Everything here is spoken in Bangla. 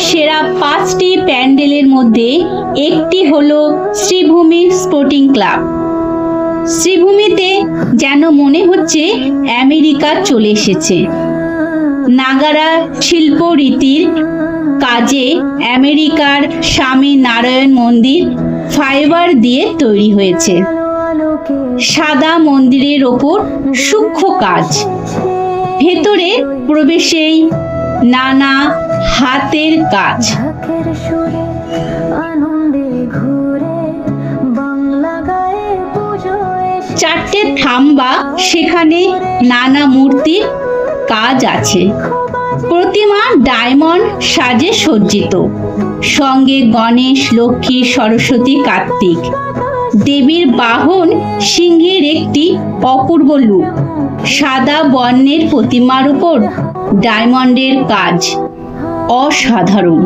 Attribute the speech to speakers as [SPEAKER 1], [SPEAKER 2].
[SPEAKER 1] সেরা 5টি প্যান্ডেলের মধ্যে একটি হলো শ্রীভূমি স্পোর্টিং ক্লাব। শ্রীভূমিতে যেন মনে হচ্ছে আমেরিকা চলে এসেছে। নাগারা শিল্পরীতির কাজে আমেরিকার স্বামী নারায়ণ মন্দির ফাইবার দিয়ে তৈরি হয়েছে। সাদা মন্দিরের ওপর সূক্ষ্ম কাজ। ভেতরে প্রবেশেই নানা হাতের কাজ। চারটে থাম্বা, সেখানে নানা মূর্তির কাজ আছে। প্রতিমা ডায়মন্ড সাজে সজ্জিত, সঙ্গে গণেশ, লক্ষ্মী, সরস্বতী, কার্তিক। দেবীর বাহন সিংহের একটি অপূর্ব রূপ। সাদা বর্ণের প্রতিমার উপর ডায়মন্ডের কাজ অসাধারণ।